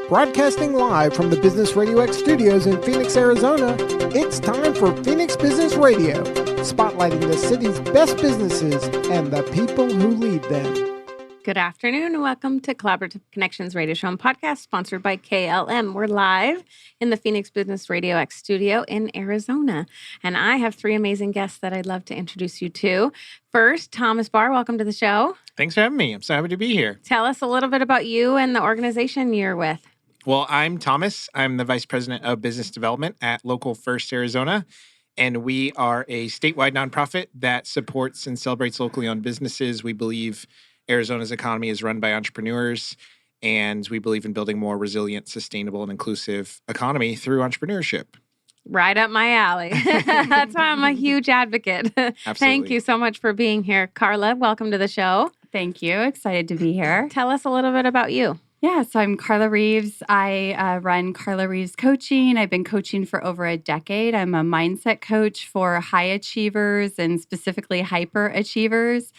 Broadcasting live from the Business RadioX studios in Phoenix, Arizona, it's time for Phoenix Business Radio, spotlighting the city's best businesses and the people who lead them. Good afternoon and welcome to Collaborative Connections Radio Show and Podcast, sponsored by KLM. We're live in the Phoenix Business RadioX studio in Arizona, and I have three amazing guests that I'd love to introduce you to. First, Thomas Barr, welcome to the show. Thanks for having me. I'm so happy to be here. Tell us a little bit about you and the organization you're with. Well, I'm Thomas. I'm the Vice President of Business Development at Local First Arizona, and we are a statewide nonprofit that supports and celebrates locally owned businesses. We believe Arizona's economy is run by entrepreneurs, and we believe in building more resilient, sustainable, and inclusive economy through entrepreneurship. Right up my alley. That's why I'm a huge advocate. Absolutely. Thank you so much for being here. Carla, welcome to the show. Thank you. Excited to be here. Tell us a little bit about you. Yeah, so I'm Carla Reeves. I run Carla Reeves Coaching. I've been coaching for over a decade. I'm a mindset coach for high achievers and specifically hyper achievers,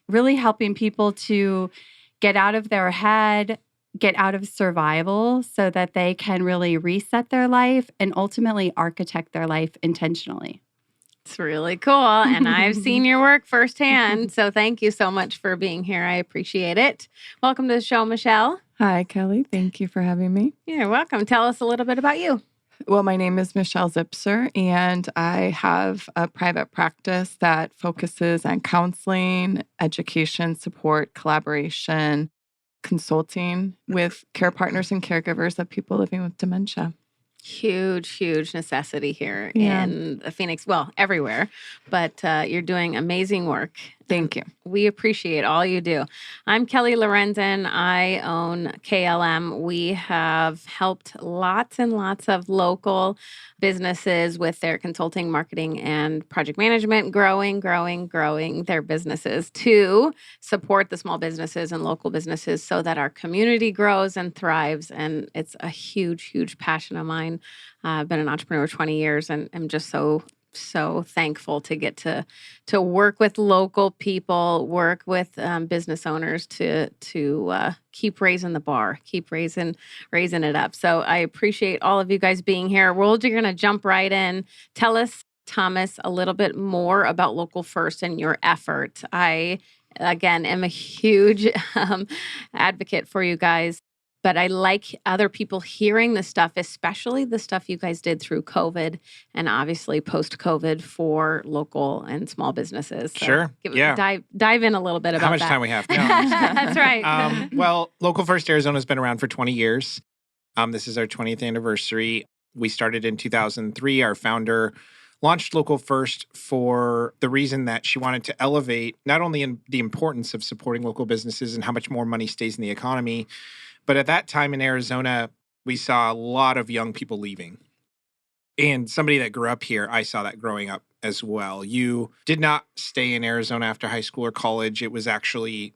really helping people to get out of their head, get out of survival so that they can really reset their life and ultimately architect their life intentionally. It's really cool. And I've seen your work firsthand. So thank you so much for being here. I appreciate it. Welcome to the show, Michelle. Hi, Kelly. Thank you for having me. You're welcome. Tell us a little bit about you. Well, my name is Michelle Zipser, and I have a private practice that focuses on counseling, education, support, collaboration, consulting with care partners and caregivers of people living with dementia. Huge necessity here in Phoenix, well, everywhere, but you're doing amazing work. Thank you. We appreciate all you do. I'm Kelly Lorenzen. I own KLM. We have helped lots and lots of local businesses with their consulting, marketing, and project management, growing their businesses to support the small businesses and local businesses so that our community grows and thrives. And it's a huge passion of mine. I've been an entrepreneur 20 years and I'm just so thankful to get to work with local people, work with business owners to keep raising the bar, keep raising it up. So I appreciate all of you guys being here. We're just going to jump right in. Tell us, Thomas, a little bit more about Local First and your effort. I, again, am a huge advocate for you guys. But I like other people hearing the stuff, especially the stuff you guys did through COVID and obviously post-COVID for local and small businesses. So Sure. Dive in a little bit about that. How much time we have? No, That's right. Well, Local First Arizona has been around for 20 years. This is our 20th anniversary. We started in 2003. Our founder launched Local First for the reason that she wanted to elevate not only in the importance of supporting local businesses and how much more money stays in the economy, but at that time in Arizona, we saw a lot of young people leaving. And somebody that grew up here, I saw that growing up as well. You did not stay in Arizona after high school or college. It was actually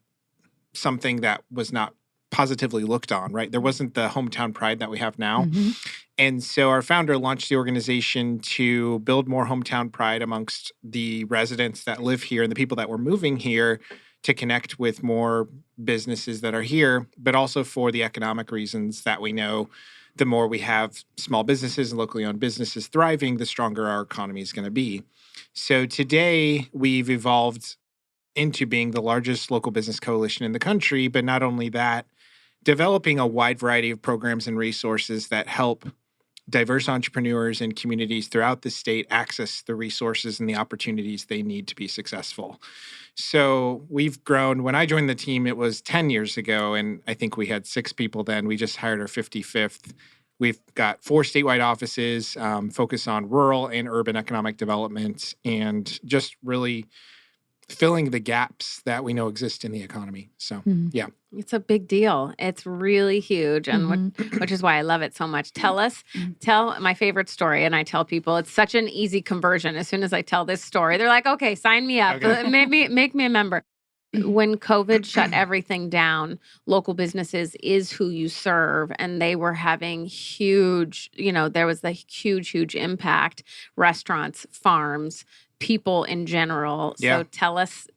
something that was not positively looked on, right? There wasn't the hometown pride that we have now. Mm-hmm. And so our founder launched the organization to build more hometown pride amongst the residents that live here and the people that were moving here, to connect with more businesses that are here, but also for the economic reasons that we know the more we have small businesses and locally owned businesses thriving, the stronger our economy is going to be. So today we've evolved into being the largest local business coalition in the country, but not only that, developing a wide variety of programs and resources that help diverse entrepreneurs and communities throughout the state access the resources and the opportunities they need to be successful. So we've grown. When I joined the team, it was 10 years ago, and I think we had 6 people then. We just hired our 55th. We've got 4 statewide offices, focus on rural and urban economic development, and just really filling the gaps that we know exist in the economy. So, yeah. It's a big deal. It's really huge, and which is why I love it so much. Tell my favorite story, and I tell people it's such an easy conversion. As soon as I tell this story, they're like, okay, sign me up. Okay. Make me a member. When COVID shut everything down, local businesses is who you serve, and they were having huge, there was the huge impact. Restaurants, farms, people in general. Yeah. So tell us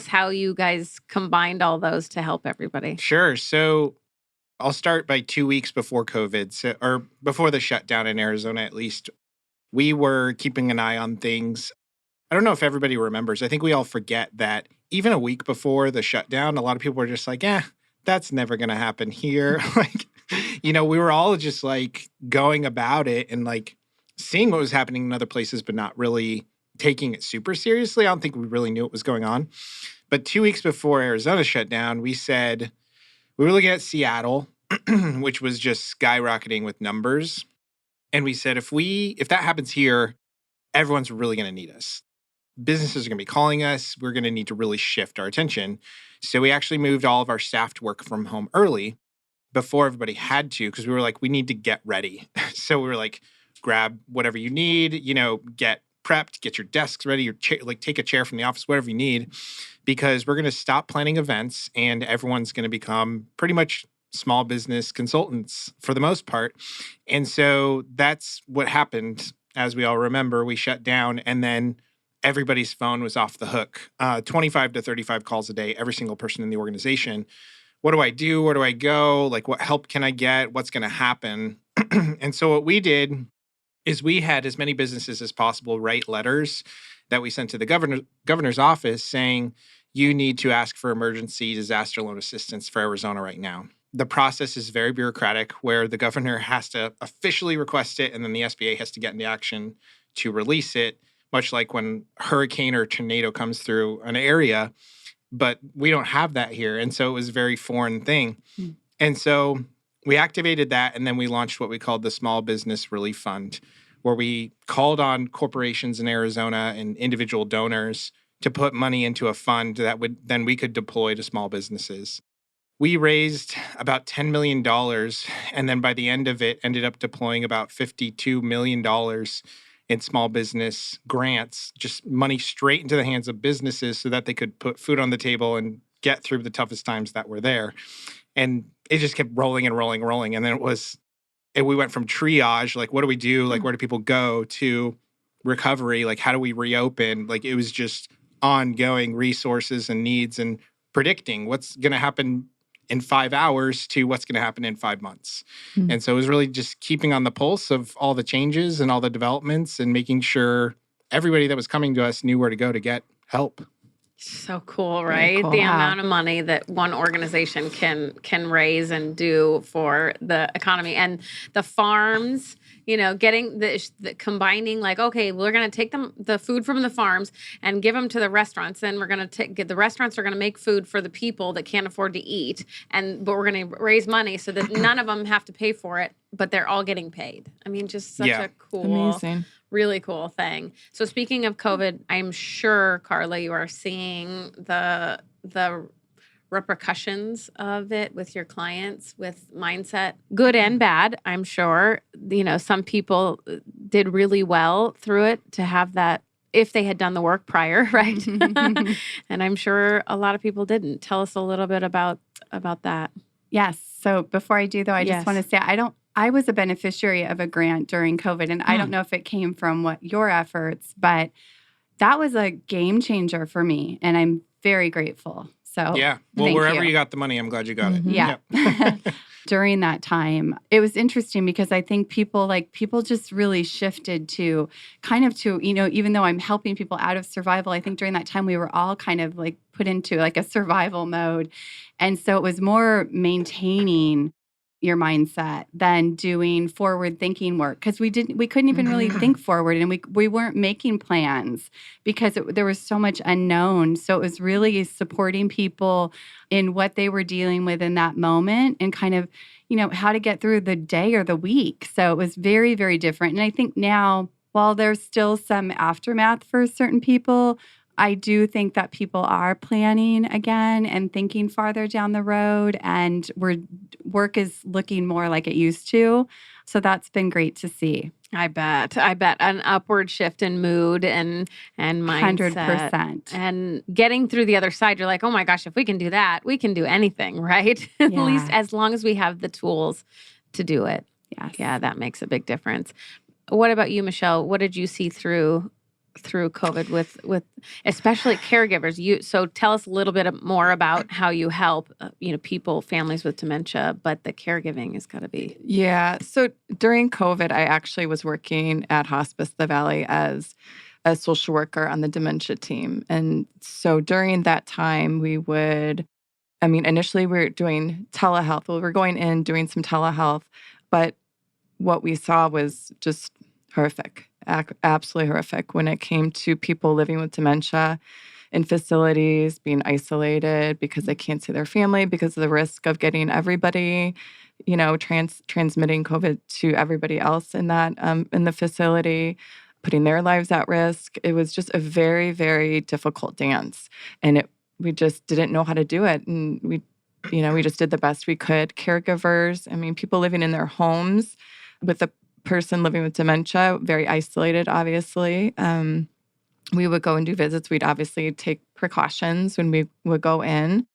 how you guys combined all those to help everybody. Sure. So I'll start by 2 weeks before COVID, or before the shutdown in Arizona, at least. We were keeping an eye on things. I don't know if everybody remembers. I think we all forget that even a week before the shutdown, a lot of people were just like, that's never going to happen here. We were all just like going about it and like seeing what was happening in other places, but not really taking it super seriously. I don't think we really knew what was going on. But 2 weeks before Arizona shut down, we said we were looking at Seattle, which was just skyrocketing with numbers. And we said, if that happens here, everyone's really going to need us. Businesses are going to be calling us. We're going to need to really shift our attention. So we actually moved all of our staff to work from home early before everybody had to, because we were like, we need to get ready. So we were like, grab whatever you need, get prepped, get your desks ready, take a chair from the office, whatever you need, because we're going to stop planning events and everyone's going to become pretty much small business consultants for the most part. And so that's what happened. As we all remember, we shut down and then everybody's phone was off the hook. 25 to 35 calls a day, every single person in the organization. What do I do? Where do I go? Like, what help can I get? What's going to happen? And so what we did is we had as many businesses as possible write letters that we sent to the governor's office saying, you need to ask for emergency disaster loan assistance for Arizona right now. The process is very bureaucratic where the governor has to officially request it and then the SBA has to get into action to release it, much like when a hurricane or tornado comes through an area. But we don't have that here. And so it was a very foreign thing. Mm. And so we activated that and then we launched what we called the Small Business Relief Fund, where we called on corporations in Arizona and individual donors to put money into a fund that we could deploy to small businesses. We raised about $10 million, and then by the end of it, ended up deploying about $52 million in small business grants, just money straight into the hands of businesses so that they could put food on the table and get through the toughest times that were there. And it just kept rolling and rolling and rolling. And then we went from triage, like, what do we do? Like, where do people go, to recovery? Like, how do we reopen? Like, it was just ongoing resources and needs and predicting what's going to happen in 5 hours to what's going to happen in 5 months. Mm-hmm. And so it was really just keeping on the pulse of all the changes and all the developments and making sure everybody that was coming to us knew where to go to get help. So cool, right? Cool. The amount of money that one organization can raise and do for the economy. And the farms, getting the combining, like, okay, we're going to take the food from the farms and give them to the restaurants. Then we're going to the restaurants are going to make food for the people that can't afford to eat. But we're going to raise money so that none of them have to pay for it, but they're all getting paid. I mean, just such a cool, amazing, really cool thing. So speaking of COVID, I'm sure, Carla, you are seeing the repercussions of it with your clients, with mindset, good and bad. I'm sure, some people did really well through it to have that, if they had done the work prior, right? And I'm sure a lot of people didn't. Tell us a little bit about that. Yes. So before I do, though, I just want to say I was a beneficiary of a grant during COVID, and I don't know if it came from your efforts, but that was a game changer for me, and I'm very grateful. So yeah, well, wherever you got the money, I'm glad you got it. Yeah. Yep. During that time, it was interesting because I think people just really shifted to even though I'm helping people out of survival, I think during that time we were all kind of like put into like a survival mode. And so it was more maintaining your mindset than doing forward thinking work, because we couldn't even really think forward, and we weren't making plans because there was so much unknown. So it was really supporting people in what they were dealing with in that moment and kind of, how to get through the day or the week. So it was very, very different. And I think now, while there's still some aftermath for certain people, I do think that people are planning again and thinking farther down the road, and work is looking more like it used to. So that's been great to see. I bet an upward shift in mood and mindset. 100%. And getting through the other side, you're like, oh my gosh, if we can do that, we can do anything, right? Yeah. At least as long as we have the tools to do it. Yes. Yeah, that makes a big difference. What about you, Michelle? What did you see through through COVID with especially caregivers. So tell us a little bit more about how you help, people, families with dementia, but the caregiving has got to be. Yeah. So during COVID, I actually was working at Hospice the Valley as a social worker on the dementia team. And so during that time, initially we were doing telehealth. We were going in doing some telehealth, but what we saw was just horrific, absolutely horrific when it came to people living with dementia in facilities, being isolated because they can't see their family because of the risk of getting everybody, transmitting COVID to everybody else in that in the facility, putting their lives at risk. It was just a very, very difficult dance, and we just didn't know how to do it, and we just did the best we could. Caregivers, people living in their homes with a person living with dementia, very isolated, obviously. We would go and do visits. We'd obviously take precautions when we would go in.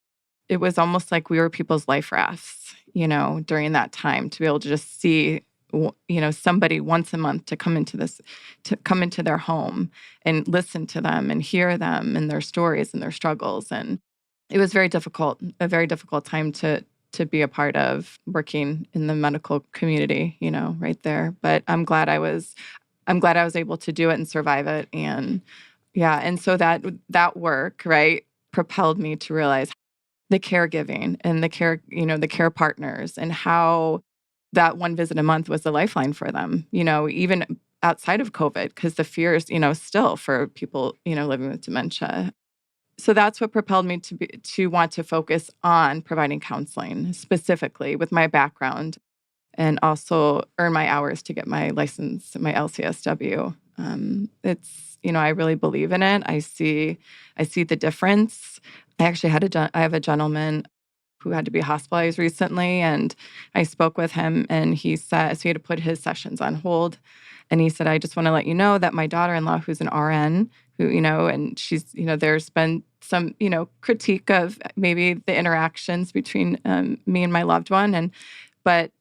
It was almost like we were people's life rafts, during that time, to be able to just see, somebody once a month to come into their home and listen to them and hear them and their stories and their struggles. And it was a very difficult time to be a part of working in the medical community, right there. But I'm glad I was able to do it and survive it. And yeah, and so that work, right, propelled me to realize the caregiving and the care partners, and how that one visit a month was a lifeline for them, even outside of COVID, because the fears, still for people, living with dementia. So that's what propelled me to want to focus on providing counseling specifically with my background, and also earn my hours to get my license, my LCSW. I really believe in it. I see the difference. I actually I have a gentleman who had to be hospitalized recently, and I spoke with him, and he said, so he had to put his sessions on hold. And he said, I just want to let you know that my daughter-in-law, who's an RN, who, and she's, there's been some, critique of maybe the interactions between me and my loved one. But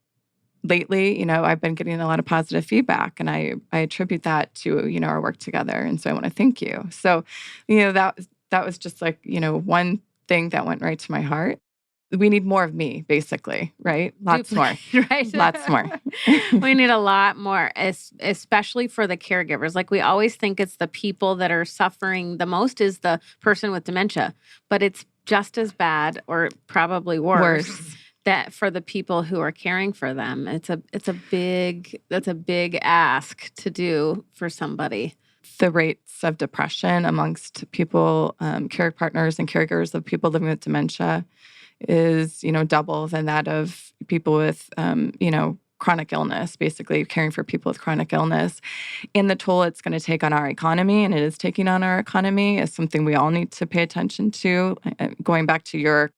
lately, I've been getting a lot of positive feedback, and I attribute that to, our work together. And so I want to thank you. So, that was just like, one thing that went right to my heart. We need more of me, basically, right? Lots more. Right. Lots more. We need a lot more, especially for the caregivers. Like, we always think it's the people that are suffering the most is the person with dementia, but it's just as bad, or probably worse. That for the people who are caring for them. That's a big ask to do for somebody. The rates of depression amongst people, care partners and caregivers of people living with dementia is, double than that of people with, chronic illness, basically caring for people with chronic illness. And the toll it's going to take on our economy, and it is taking on our economy, is something we all need to pay attention to. Going back to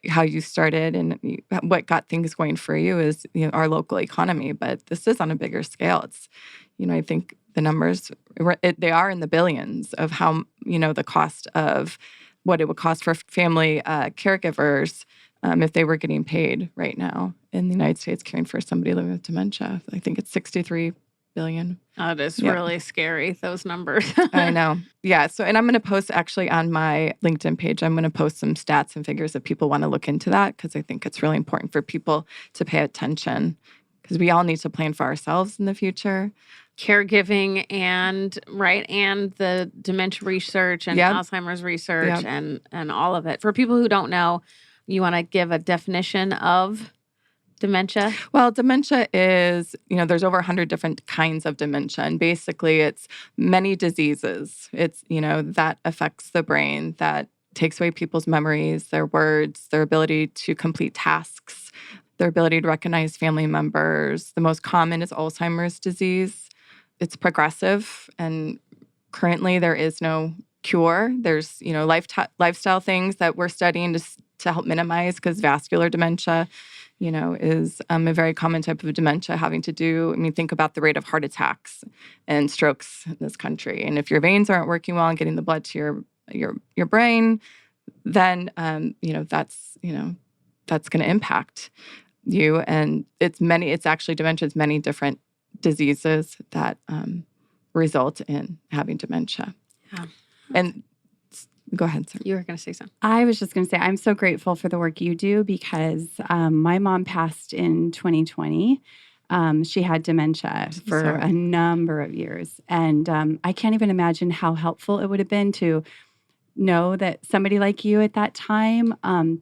how you started and what got things going for you is, our local economy. But this is on a bigger scale. It's, I think the numbers, they are in the billions of how, the cost of what it would cost for family caregivers if they were getting paid right now in the United States caring for somebody living with dementia. I think it's $63 billion. That is really scary, those numbers. I know. Yeah. So, and I'm going to post actually on my LinkedIn page, I'm going to post some stats and figures if people want to look into that, because I think it's really important for people to pay attention, because we all need to plan for ourselves in the future. Caregiving and the dementia research and Alzheimer's research and all of it. For people who don't know, you want to give a definition of dementia? Well, dementia is, there's over 100 different kinds of dementia. And basically it's many diseases. It's, that affects the brain, that takes away people's memories, their words, their ability to complete tasks, their ability to recognize family members. The most common is Alzheimer's disease. It's progressive, and currently there is no cure. There's, lifestyle things that we're studying to help minimize, because vascular dementia, is a very common type of dementia having to do, think about the rate of heart attacks and strokes in this country. And if your veins aren't working well and getting the blood to your brain, then, that's going to impact you. And it's actually dementia is many different diseases that result in having dementia. Yeah. And go ahead, sir. You were going to say something. I was just going to say, I'm so grateful for the work you do because my mom passed in 2020. She had dementia for a number of years. And I can't even imagine how helpful it would have been to know that somebody like you at that time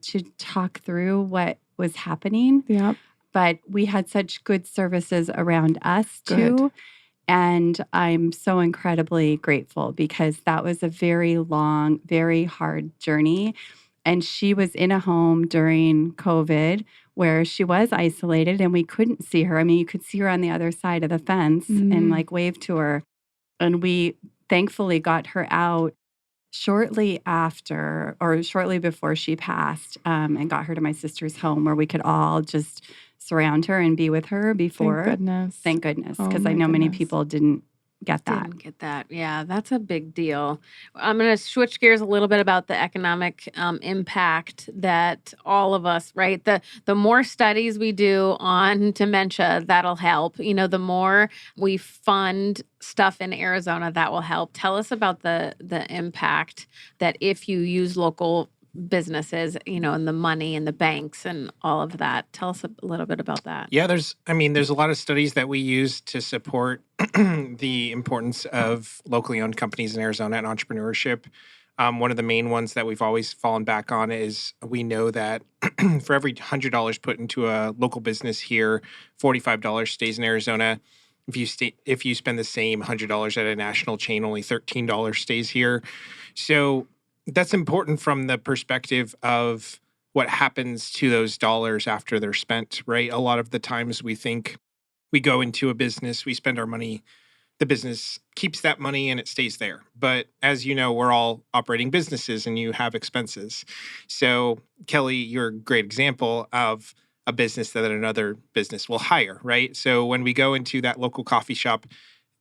to talk through what was happening. Yep. But we had such good services around us too. Good. And I'm so incredibly grateful because that was a very long, very hard journey. And she was in a home during COVID where she was isolated and we couldn't see her. I mean, you could see her on the other side of the fence and like wave to her. And we thankfully got her out shortly after or shortly before she passed and got her to my sister's home where we could all just surround her and be with her before. Thank goodness. Thank goodness. Oh, Because my I know many goodness. people didn't get that. Didn't get that. Yeah, that's a big deal. I'm going to switch gears a little bit about the economic impact that all of us, right? The more studies we do on dementia, that'll help. You know, the more we fund stuff in Arizona, that will help. Tell us about the impact that if you use local businesses, you know, and the money and the banks and all of that. Tell us a little bit about that. Yeah, there's a lot of studies that we use to support the importance of locally owned companies in Arizona and entrepreneurship. One of the main ones that we've always fallen back on is we know that for every $100 put into a local business here, $45 stays in Arizona. If you spend the same $100 at a national chain, only $13 stays here. So that's important from the perspective of what happens to those dollars after they're spent, right? A lot of the times we think we go into a business, we spend our money, the business keeps that money and it stays there. But as you know, we're all operating businesses and you have expenses. So Kelly, you're a great example of a business that another business will hire, right? So when we go into that local coffee shop,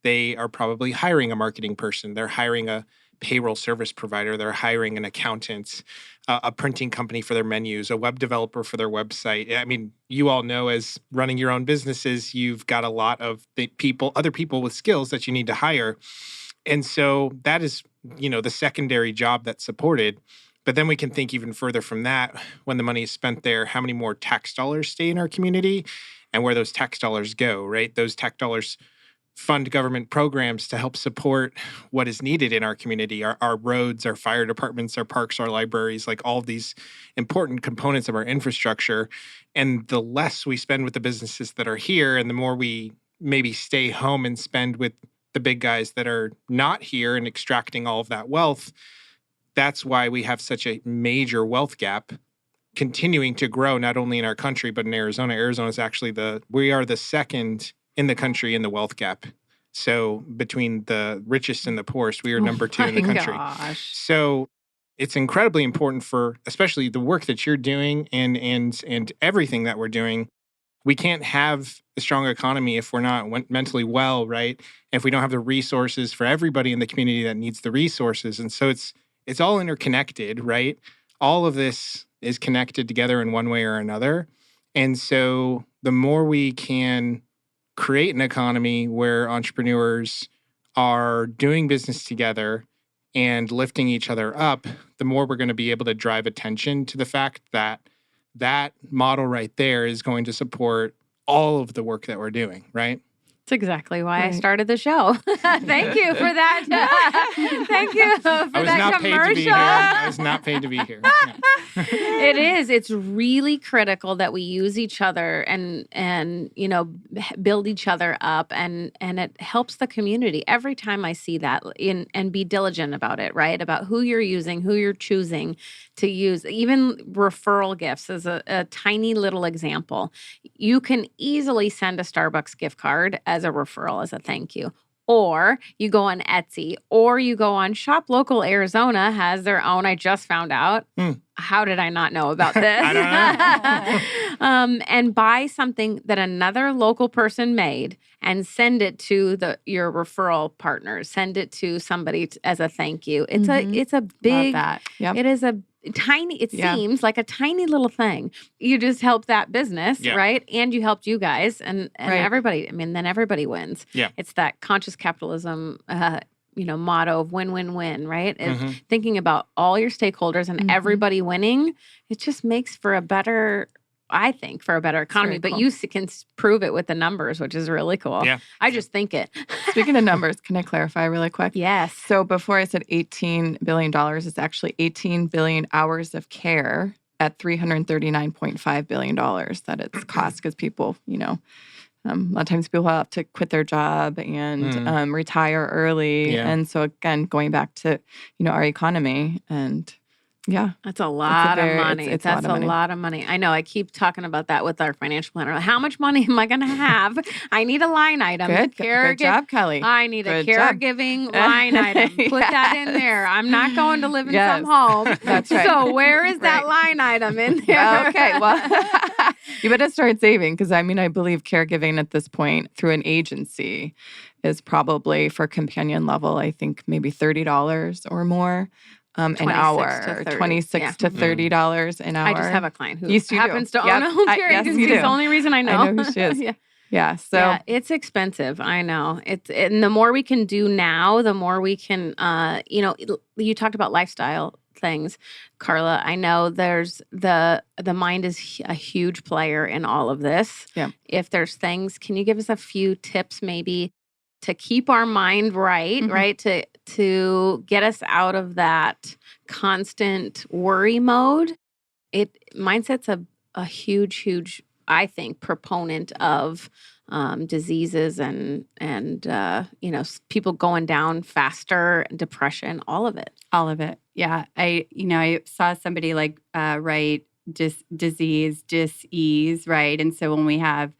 they are probably hiring a marketing person. They're hiring a payroll service provider. They're hiring an accountant, a printing company for their menus, a web developer for their website. I mean, you all know as running your own businesses, you've got a lot of other people with skills that you need to hire. And so that is, you know, the secondary job that's supported. But then we can think even further from that. When the money is spent there, how many more tax dollars stay in our community and where those tax dollars go, right? Those tax dollars fund government programs to help support what is needed in our community, our roads, our fire departments, our parks, our libraries, like all of these important components of our infrastructure. And the less we spend with the businesses that are here and the more we maybe stay home and spend with the big guys that are not here and extracting all of that wealth, that's why we have such a major wealth gap continuing to grow, not only in our country, but in Arizona. Arizona is actually we are the second in the country in the wealth gap. So between the richest and the poorest, we are number 2 in the country. Gosh. So it's incredibly important for especially the work that you're doing and everything that we're doing. We can't have a strong economy if we're not mentally well, right? If we don't have the resources for everybody in the community that needs the resources. And so it's all interconnected, right? All of this is connected together in one way or another. And so the more we can create an economy where entrepreneurs are doing business together and lifting each other up, the more we're going to be able to drive attention to the fact that that model right there is going to support all of the work that we're doing, right? That's exactly why I Right. started the show. Thank you for that. Thank you for I was that not paid to be here. commercial. I was not paid to be here. Yeah. It is. It's really critical that we use each other and you know build each other up and it helps the community. Every time I see that and be diligent about it, right? About who you're using, who you're choosing to use. Even referral gifts is a tiny little example. You can easily send a Starbucks gift card as a referral as a thank you. Or you go on Etsy, or you go on Shop Local Arizona has their own. I just found out. How did I not know about this? I don't know. And buy something that another local person made and send it to your referral partners. Send it to somebody as a thank you. It's a Love big that. Yep. it is a tiny, it Yeah. seems like a tiny little thing. You just helped that business, Yeah. right? And you helped you guys and Right. everybody. I mean, then everybody wins. Yeah. It's that conscious capitalism, motto of win, win, win, right? It's Mhm. thinking about all your stakeholders and Mhm. everybody winning. It just makes for a better, I think, for a better economy. very But cool. you can prove it with the numbers, which is really cool. Yeah. I just think it. Speaking of numbers, can I clarify really quick? Yes. So before I said $18 billion, it's actually 18 billion hours of care at $339.5 billion that it's cost because people, a lot of times people have to quit their job and retire early. Yeah. And so again, going back to, our economy and yeah. That's a lot of money. It's That's a lot of money. I know. I keep talking about that with our financial planner. How much money am I going to have? I need a line item. Good job, Kelly. I need a Good job. caregiving line item. Put that in there. I'm not going to live in Yes. some home. That's right. So where is that Right. line item in there? Okay, well, you better start saving because I believe caregiving at this point through an agency is probably for companion level, I think maybe $30 or more an 26 hour, to 30. $26 to $30 an hour. I just have a client who Yes, you do. happens to Yep. own a home care yes, agency. you do. It's the only reason I know. I know who she is. Yeah. Yeah, so Yeah, it's expensive. I know. And the more we can do now, the more we can, you talked about lifestyle things, Carla. I know there's the mind is a huge player in all of this. Yeah. If there's things, can you give us a few tips maybe to keep our mind right, Mhm. right? To get us out of that constant worry mode. Mindset's a huge, I think, proponent of diseases and people going down faster, depression, all of it. All of it. Yeah. I saw somebody write disease, dis-ease, right? And so when we have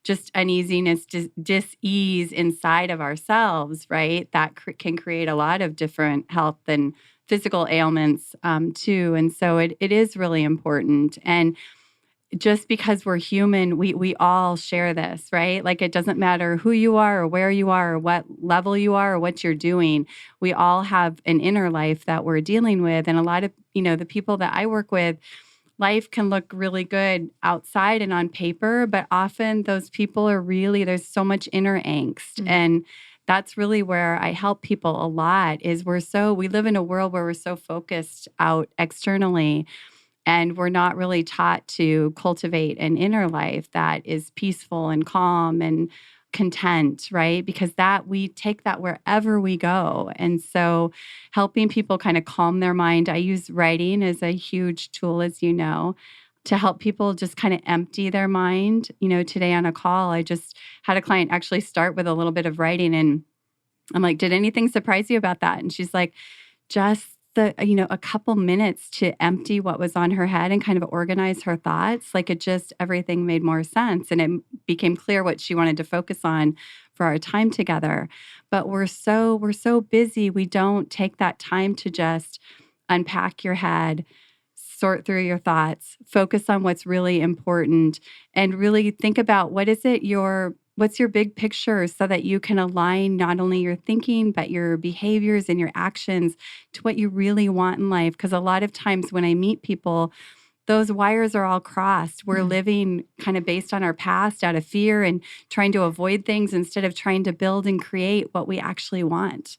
just uneasiness, dis-ease inside of ourselves, right? That can create a lot of different health and physical ailments too. And so it is really important. And just because we're human, we all share this, right? Like it doesn't matter who you are or where you are or what level you are or what you're doing. We all have an inner life that we're dealing with. And a lot of, the people that I work with, life can look really good outside and on paper, but often those people are there's so much inner angst. Mm-hmm. And that's really where I help people a lot is we live in a world where we're so focused out externally and we're not really taught to cultivate an inner life that is peaceful and calm and content, right? Because we take that wherever we go. And so helping people kind of calm their mind. I use writing as a huge tool, as you know, to help people just kind of empty their mind. Today on a call, I just had a client actually start with a little bit of writing. And I'm like, did anything surprise you about that? And she's like, just a couple minutes to empty what was on her head and kind of organize her thoughts. Like everything made more sense. And it became clear what she wanted to focus on for our time together. But we're so busy. We don't take that time to just unpack your head, sort through your thoughts, focus on what's really important, and really think about what's your big picture so that you can align not only your thinking, but your behaviors and your actions to what you really want in life. Because a lot of times when I meet people, those wires are all crossed. We're living kind of based on our past out of fear and trying to avoid things instead of trying to build and create what we actually want.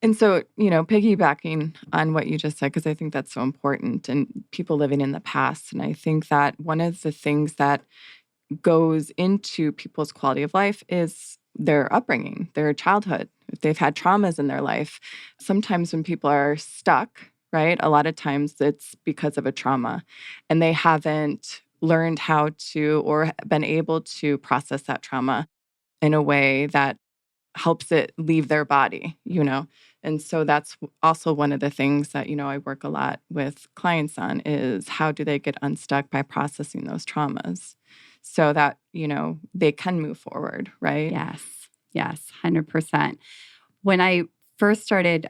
And so, piggybacking on what you just said, because I think that's so important and people living in the past. And I think that one of the things that goes into people's quality of life is their upbringing, their childhood. If they've had traumas in their life, sometimes when people are stuck, right, a lot of times it's because of a trauma and they haven't learned how to or been able to process that trauma in a way that helps it leave their body, And so that's also one of the things that, I work a lot with clients on is how do they get unstuck by processing those traumas so that, they can move forward, right? Yes, 100%. When I first started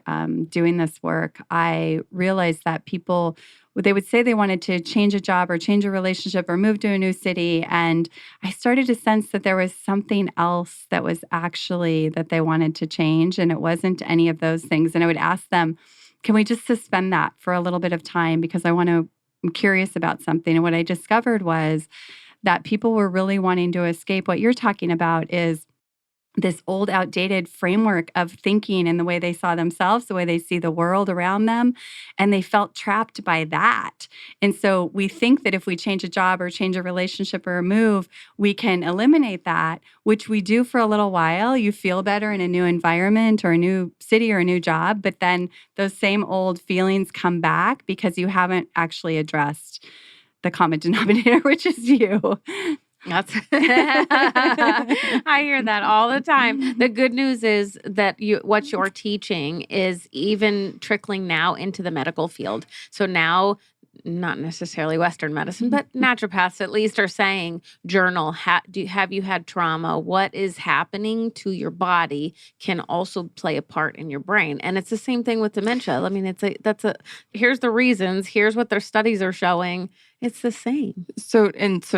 doing this work, I realized that people, they would say they wanted to change a job or change a relationship or move to a new city. And I started to sense that there was something else that was actually that they wanted to change. And it wasn't any of those things. And I would ask them, can we just suspend that for a little bit of time? Because I'm curious about something. And what I discovered was that people were really wanting to escape. What you're talking about is this old, outdated framework of thinking and the way they saw themselves, the way they see the world around them. And they felt trapped by that. And so we think that if we change a job or change a relationship or a move, we can eliminate that, which we do for a little while. You feel better in a new environment or a new city or a new job, but then those same old feelings come back because you haven't actually addressed the common denominator, which is you. That's I hear that all the time. The good news is that what you're teaching is even trickling now into the medical field. So now, not necessarily Western medicine, but naturopaths at least are saying, journal, have you had trauma? What is happening to your body can also play a part in your brain. And it's the same thing with dementia. I mean, here's the reasons, here's what their studies are showing. It's the same. So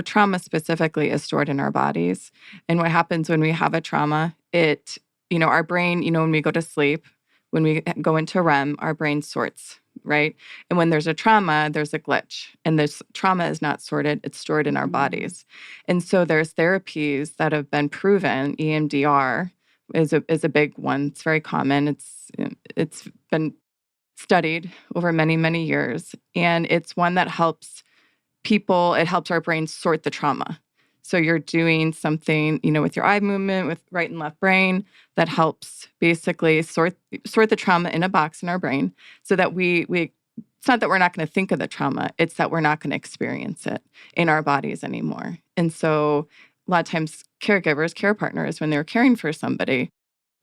trauma specifically is stored in our bodies. And what happens when we have a trauma, our brain, when we go to sleep, when we go into REM, our brain sorts, right? And when there's a trauma, there's a glitch. And this trauma is not sorted, it's stored in our bodies. And so there's therapies that have been proven. EMDR is a big one. It's very common. It's been studied over many, many years. And it's one that helps it helps our brain sort the trauma. So you're doing something, with your eye movement, with right and left brain, that helps basically sort the trauma in a box in our brain so that it's not that we're not going to think of the trauma, it's that we're not going to experience it in our bodies anymore. And so a lot of times caregivers, care partners, when they're caring for somebody,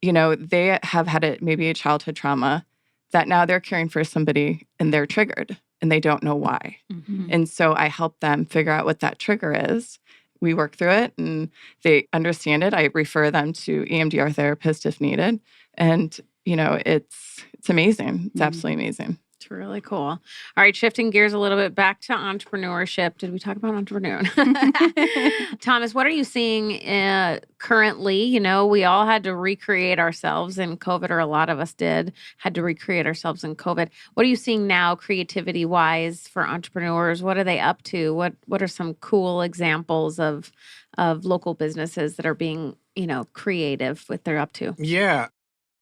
they have had maybe a childhood trauma that now they're caring for somebody and they're triggered and they don't know why. Mm-hmm. And so I help them figure out what that trigger is. We work through it and they understand it. I refer them to EMDR therapist if needed. And, it's amazing. It's absolutely amazing. It's really cool. All right, shifting gears a little bit back to entrepreneurship. Did we talk about entrepreneur? Thomas, what are you seeing currently? We all had to recreate ourselves in COVID, or a lot of us had to recreate ourselves in COVID. What are you seeing now, creativity-wise, for entrepreneurs? What are they up to? What are some cool examples of local businesses that are being, creative with what they're up to? Yeah.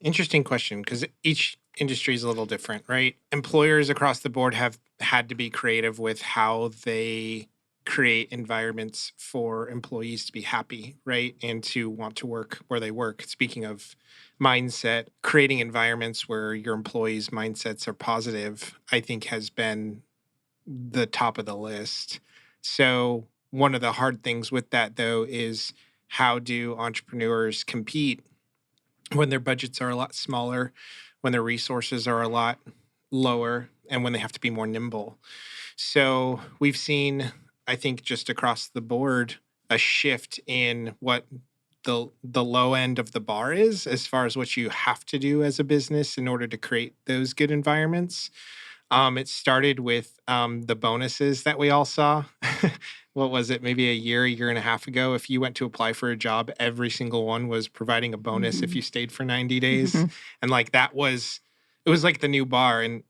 Interesting question, because each industry is a little different, right? Employers across the board have had to be creative with how they create environments for employees to be happy, right? And to want to work where they work. Speaking of mindset, creating environments where your employees' mindsets are positive, I think has been the top of the list. So one of the hard things with that, though, is how do entrepreneurs compete when their budgets are a lot smaller, when their resources are a lot lower, and when they have to be more nimble. So we've seen, I think, just across the board, a shift in what the low end of the bar is as far as what you have to do as a business in order to create those good environments. It started with the bonuses that we all saw. What was it? Maybe a year and a half ago, if you went to apply for a job, every single one was providing a bonus if you stayed for 90 days. And it was like the new bar. And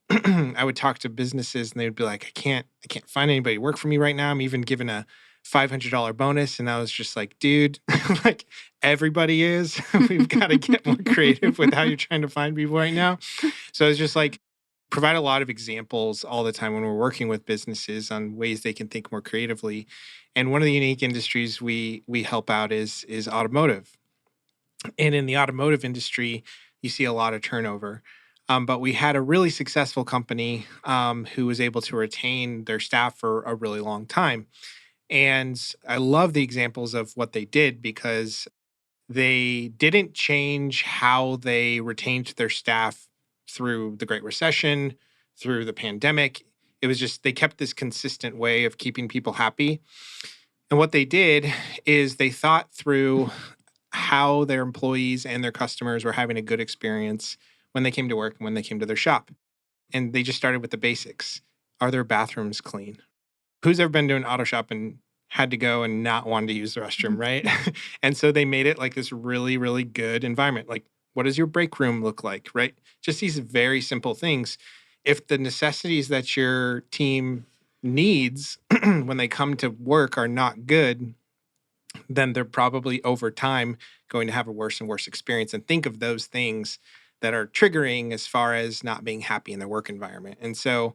I would talk to businesses and they would be like, I can't find anybody to work for me right now. I'm even given a $500 bonus. And I was just like, dude, like everybody is. We've got to get more creative with how you're trying to find people right now. So it's just like, provide a lot of examples all the time when we're working with businesses on ways they can think more creatively. And one of the unique industries we help out is automotive. And in the automotive industry, you see a lot of turnover. But we had a really successful company who was able to retain their staff for a really long time. And I love the examples of what they did because they didn't change how they retained their staff through the Great Recession, through the pandemic. It was just they kept this consistent way of keeping people happy. And what they did is they thought through how their employees and their customers were having a good experience when they came to work and when they came to their shop. And they just started with the basics. Are their bathrooms clean? Who's ever been to an auto shop and had to go and not wanted to use the restroom, right? And so they made it like this really, really good environment. Like, what does your break room look like, right? Just these very simple things. if the necessities that your team needs when they come to work are not good, then they're probably over time going to have a worse and worse experience. And think of those things that are triggering as far as not being happy in their work environment. And so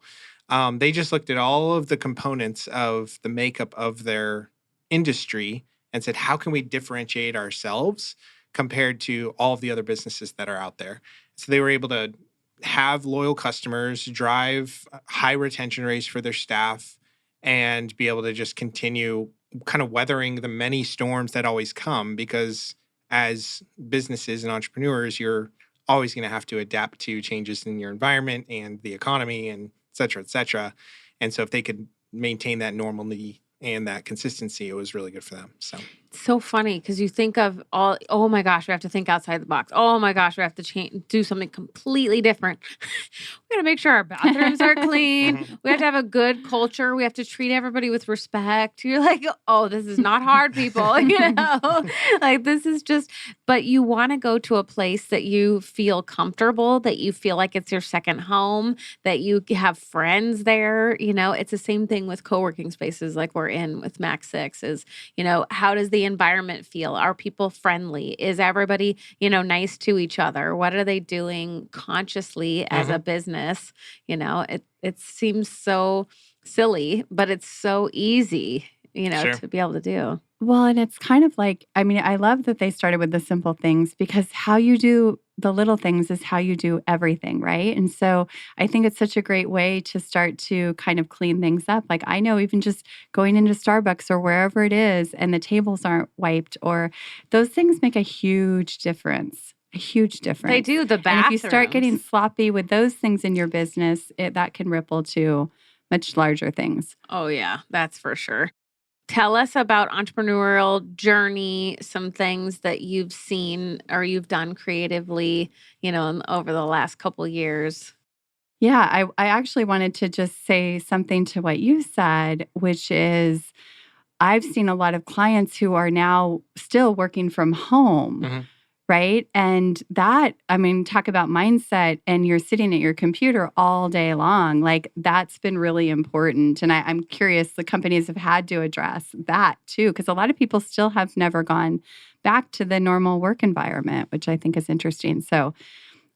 they just looked at all of the components of the makeup of their industry and said, how can we differentiate ourselves compared to all of the other businesses that are out there? So they were able to have loyal customers, drive high retention rates for their staff, and be able to just continue kind of weathering the many storms that always come, because as businesses and entrepreneurs, you're always going to have to adapt to changes in your environment and the economy and et cetera, et cetera. And so if they could maintain that normality and that consistency, it was really good for them. So It's so funny because you think of all, oh my gosh, we have to think outside the box. Oh my gosh, we have to do something completely different. We got to make sure our bathrooms are clean. We have to have a good culture. We have to treat everybody with respect. You're like, oh, this is not hard, people. Like this is just, but you want to go to a place that you feel comfortable, that you feel like it's your second home, that you have friends there. It's the same thing with co-working spaces like we're in with Max 6 is, how does the environment feel? Are people friendly? Is everybody, nice to each other? What are they doing consciously as a business? It seems so silly, but it's so easy, Sure. to be able to do. Well, and it's kind of like, I love that they started with the simple things, because how you do the little things is how you do everything, right? And so I think it's such a great way to start to kind of clean things up. Like I know even just going into Starbucks or wherever it is and the tables aren't wiped, or those things make a huge difference. A huge difference. They do. The And bathrooms. if you start getting sloppy with those things in your business, that can ripple to much larger things. Oh yeah, that's for sure. Tell us about entrepreneurial journey, some things that you've seen or you've done creatively, over the last couple years. Yeah, I actually wanted to just say something to what you said, which is I've seen a lot of clients who are now still working from home, right? And that, talk about mindset, and you're sitting at your computer all day long. Like that's been really important. And I'm curious, the companies have had to address that too, because a lot of people still have never gone back to the normal work environment, which I think is interesting. So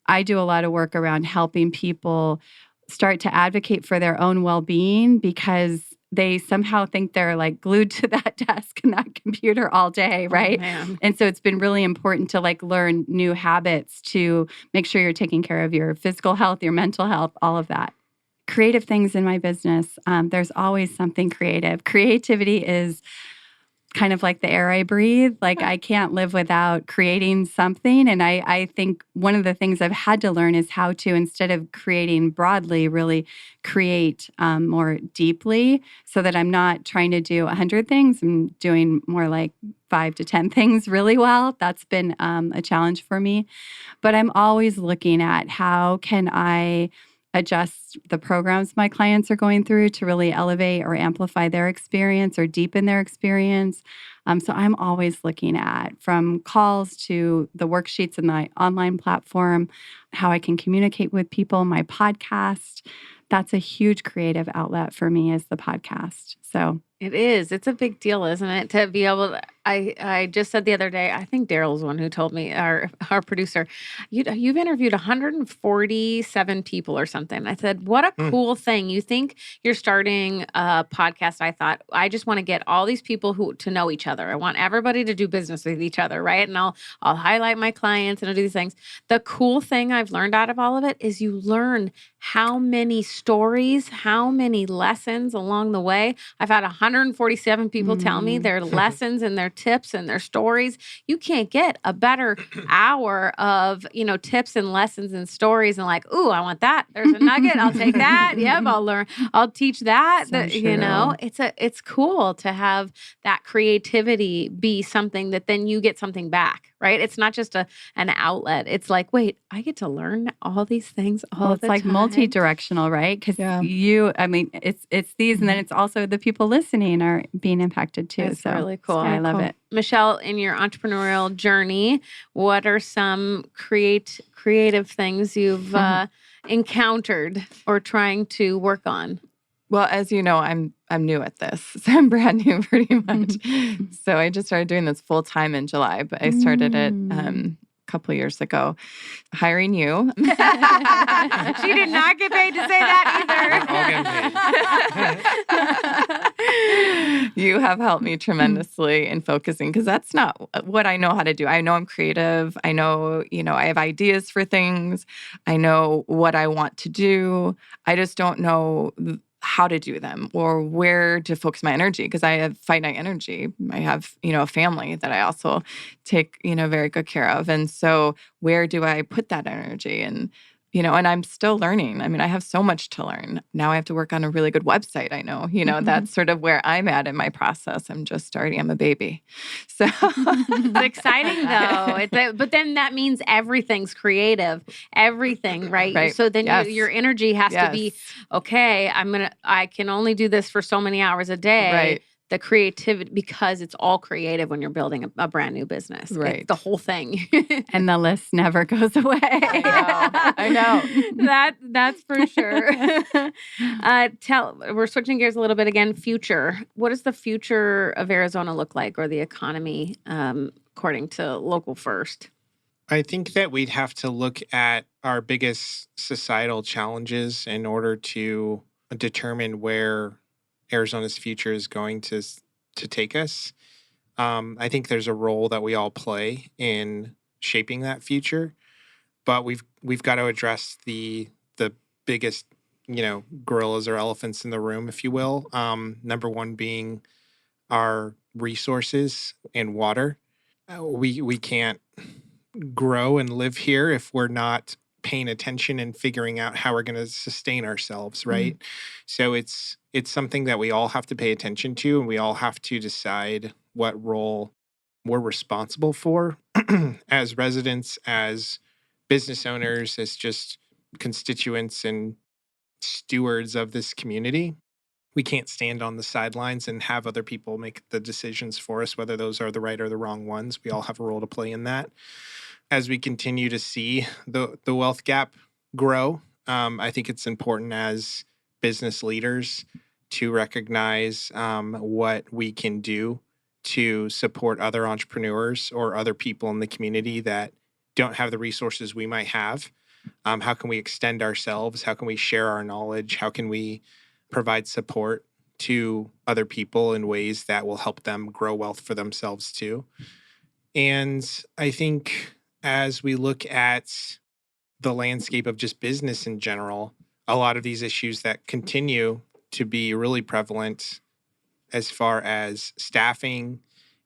I do a lot of work around helping people start to advocate for their own well-being, because they somehow think they're like glued to that desk and that computer all day, right? Man. And so it's been really important to like learn new habits to make sure you're taking care of your physical health, your mental health, all of that. Creative things in my business. There's always something creative. Creativity is kind of like the air I breathe. Like I can't live without creating something. And I think one of the things I've had to learn is how to, instead of creating broadly, really create more deeply, so that I'm not trying to do 100 things. I'm doing more like 5 to 10 things really well. That's been a challenge for me. But I'm always looking at how can I adjust the programs my clients are going through to really elevate or amplify their experience or deepen their experience. So I'm always looking at, from calls to the worksheets in the online platform, how I can communicate with people, my podcast. That's a huge creative outlet for me, is the podcast. So It is. It's a big deal, isn't it? To be able to, I just said the other day, I think Daryl's one who told me, our producer, you've interviewed 147 people or something. I said, what a cool thing. You think you're starting a podcast. I thought, I just want to get all these people to know each other. I want everybody to do business with each other, right? And I'll highlight my clients and I'll do these things. The cool thing I've learned out of all of it is you learn how many stories, how many lessons along the way. I've had 147 people tell me their lessons and their tips and their stories. You can't get a better hour of, tips and lessons and stories, and like, ooh, I want that. There's a nugget. I'll take that. Yep, I'll learn. I'll teach that. It's cool to have that creativity be something that then you get something back, right? It's not just an outlet. It's like, wait, I get to learn all these things all Well, the it's like time. multi-directional, right? Because it's these, and then it's also the people listening are being impacted too. That's so really cool. I love it. Michelle, in your entrepreneurial journey, what are some creative things you've encountered or trying to work on? Well, as you know, I'm new at this, so I'm brand new pretty much. So I just started doing this full time in July, but I started it a couple of years ago. Hiring you. She did not get paid to say that We're all either. You have helped me tremendously in focusing because that's not what I know how to do. I know I'm creative. I know, I have ideas for things. I know what I want to do. I just don't know how to do them or where to focus my energy because I have finite energy. I have, a family that I also take, very good care of. And so where do I put that energy? And, and I'm still learning. I mean, I have so much to learn. Now I have to work on a really good website. I know, that's sort of where I'm at in my process. I'm just starting. I'm a baby. So it's exciting though. But then that means everything's creative, everything, right? Right. So then Yes. your energy has to be, okay, I can only do this for so many hours a day. Right. The creativity, because it's all creative when you're building a brand new business. Right. It's the whole thing. And the list never goes away. I know. That's for sure. We're switching gears a little bit again. Future. What does the future of Arizona look like, or the economy, according to Local First? I think that we'd have to look at our biggest societal challenges in order to determine where Arizona's future is going to take us. I think there's a role that we all play in shaping that future, but we've got to address the biggest, gorillas or elephants in the room, if you will. Number one being our resources and water. We can't grow and live here if we're not paying attention and figuring out how we're going to sustain ourselves, right? So it's something that we all have to pay attention to, and we all have to decide what role we're responsible for as residents, as business owners, as just constituents and stewards of this community. We can't stand on the sidelines and have other people make the decisions for us, whether those are the right or the wrong ones. We all have a role to play in that. As we continue to see the wealth gap grow, I think it's important as business leaders to recognize what we can do to support other entrepreneurs or other people in the community that don't have the resources we might have. How can we extend ourselves? How can we share our knowledge? How can we provide support to other people in ways that will help them grow wealth for themselves too? And I think as we look at the landscape of just business in general, a lot of these issues that continue to be really prevalent as far as staffing